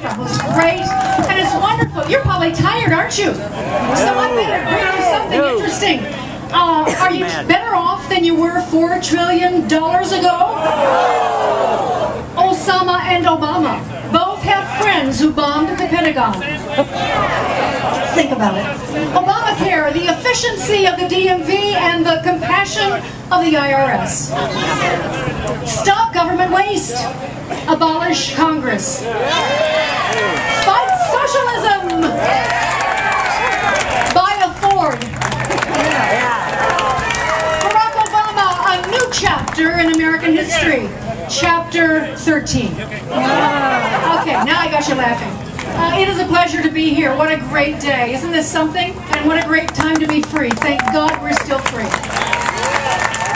welcome. It was great, and it's wonderful. You're probably tired, aren't you? So I better bring you something interesting. Are you better off than you were $4 trillion ago? Osama and Obama both have friends who bombed the Pentagon. Think about it. Obamacare, the efficiency of the DMV, and the compassion of the IRS. Stop government waste. Abolish Congress. Fight socialism. Buy a Ford. Barack Obama, a new chapter in American history. Chapter 13. Okay, now I got you laughing. It is a pleasure to be here. What a great day. Isn't this something? And what a great time to be free. Thank God we're still free.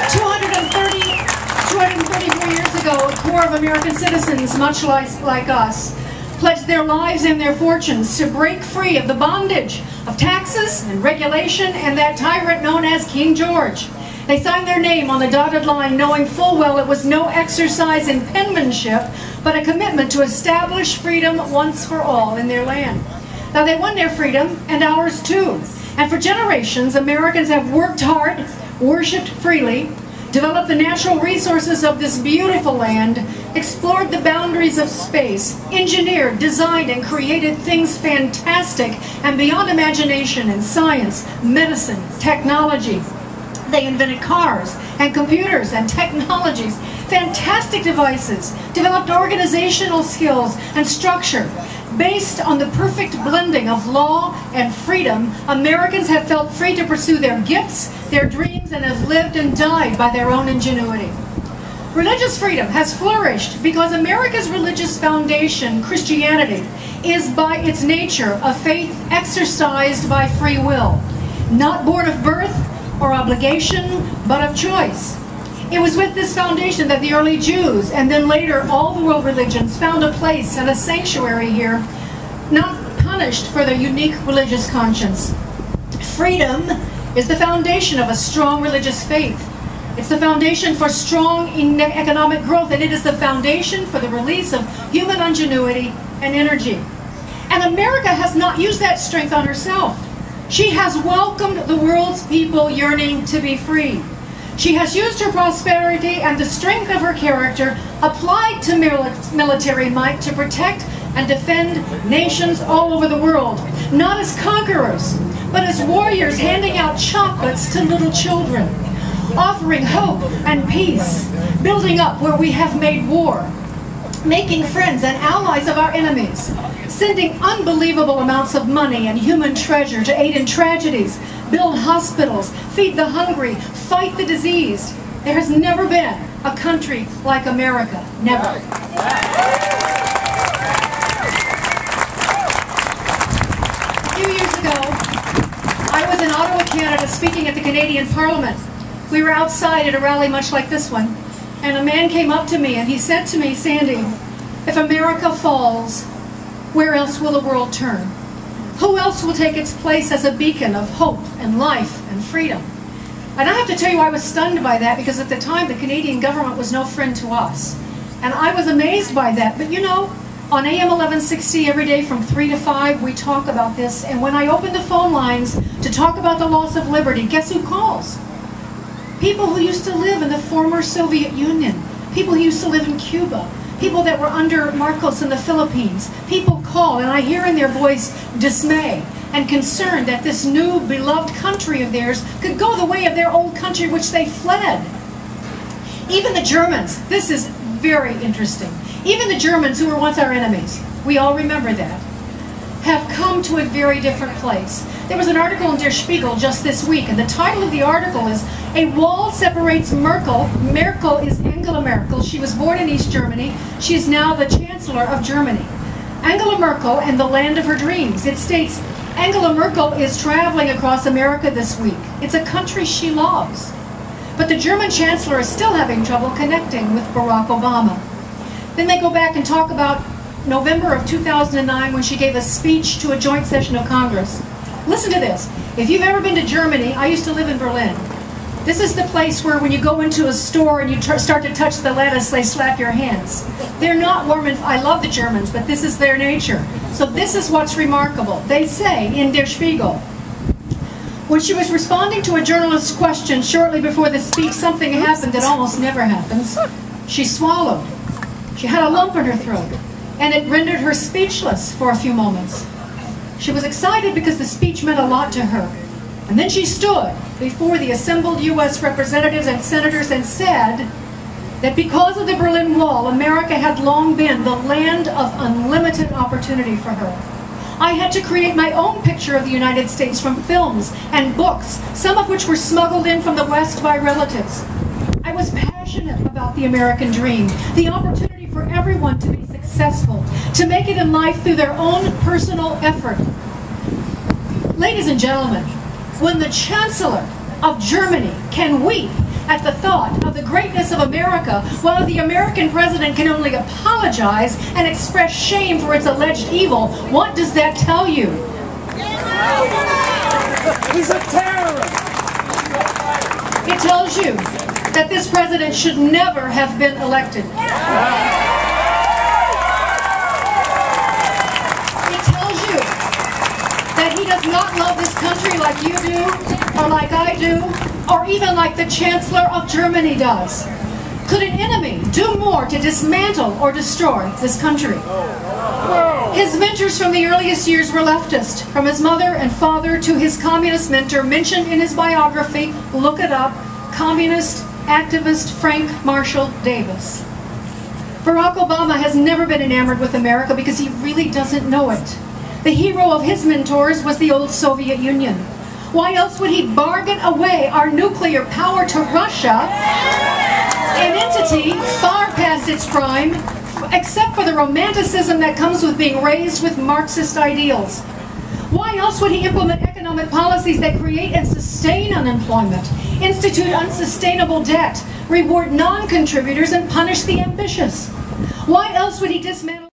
234 years ago, a core of American citizens, much like us, pledged their lives and their fortunes to break free of the bondage of taxes and regulation and that tyrant known as King George. They signed their name on the dotted line, knowing full well it was no exercise in penmanship, but a commitment to establish freedom once for all in their land. Now, they won their freedom, and ours too. And for generations, Americans have worked hard, worshipped freely, developed the natural resources of this beautiful land, explored the boundaries of space, engineered, designed, and created things fantastic and beyond imagination in science, medicine, technology. They invented cars and computers and technologies, fantastic devices, developed organizational skills and structure. Based on the perfect blending of law and freedom, Americans have felt free to pursue their gifts, their dreams, and have lived and died by their own ingenuity. Religious freedom has flourished because America's religious foundation, Christianity, is by its nature a faith exercised by free will, not born of birth or obligation, but of choice. It was with this foundation that the early Jews, and then later all the world religions, found a place and a sanctuary here, not punished for their unique religious conscience. Freedom is the foundation of a strong religious faith. It's the foundation for strong economic growth, and it is the foundation for the release of human ingenuity and energy. And America has not used that strength on herself. She has welcomed the world's people yearning to be free. She has used her prosperity and the strength of her character applied to military might to protect and defend nations all over the world, not as conquerors, but as warriors handing out chocolates to little children, offering hope and peace, building up where we have made war, making friends and allies of our enemies, sending unbelievable amounts of money and human treasure to aid in tragedies, build hospitals, feed the hungry, fight the diseased. There has never been a country like America. Never. A few years ago, I was in Ottawa, Canada, speaking at the Canadian Parliament. We were outside at a rally much like this one, and a man came up to me and he said to me, "Sandy, if America falls, where else will the world turn? Who else will take its place as a beacon of hope and life and freedom?" And I have to tell you, I was stunned by that, because at the time the Canadian government was no friend to us. And I was amazed by that. But you know, on AM 1160 every day from 3 to 5, we talk about this. And when I open the phone lines to talk about the loss of liberty, guess who calls? People who used to live in the former Soviet Union. People who used to live in Cuba. People that were under Marcos in the Philippines. People call, and I hear in their voice dismay and concern that this new beloved country of theirs could go the way of their old country which they fled. Even the Germans, this is very interesting, even the Germans who were once our enemies, we all remember that, have come to a very different place. There was an article in Der Spiegel just this week, and the title of the article is "A Wall Separates Merkel." Merkel is Angela Merkel. She was born in East Germany. She is now the Chancellor of Germany. Angela Merkel and the land of her dreams. It states, Angela Merkel is traveling across America this week. It's a country she loves. But the German Chancellor is still having trouble connecting with Barack Obama. Then they go back and talk about November of 2009 when she gave a speech to a joint session of Congress. Listen to this. If you've ever been to Germany, I used to live in Berlin. This is the place where when you go into a store and you start to touch the lettuce, they slap your hands. They're not warm and I love the Germans, but this is their nature. So this is what's remarkable. They say in Der Spiegel, when she was responding to a journalist's question shortly before the speech, something happened that almost never happens. She swallowed. She had a lump in her throat, and it rendered her speechless for a few moments. She was excited because the speech meant a lot to her. And then she stood before the assembled U.S. representatives and senators and said that because of the Berlin Wall, America had long been the land of unlimited opportunity for her. I had to create my own picture of the United States from films and books, some of which were smuggled in from the West by relatives. I was passionate about the American dream, the opportunity for everyone to be successful, to make it in life through their own personal effort. Ladies and gentlemen, when the Chancellor of Germany can weep at the thought of the greatness of America, while the American president can only apologize and express shame for its alleged evil, what does that tell you? He's a terrorist! It tells you that this president should never have been elected. It tells you that he does not love this country like you do, or like I do, or even like the Chancellor of Germany does. Could an enemy do more to dismantle or destroy this country? His mentors from the earliest years were leftist, from his mother and father to his communist mentor, mentioned in his biography, look it up, communist activist Frank Marshall Davis. Barack Obama has never been enamored with America because he really doesn't know it. The hero of his mentors was the old Soviet Union. Why else would he bargain away our nuclear power to Russia, an entity far past its prime, except for the romanticism that comes with being raised with Marxist ideals? Why else would he implement economic policies that create and sustain unemployment, institute unsustainable debt, reward non-contributors, and punish the ambitious? Why else would he dismantle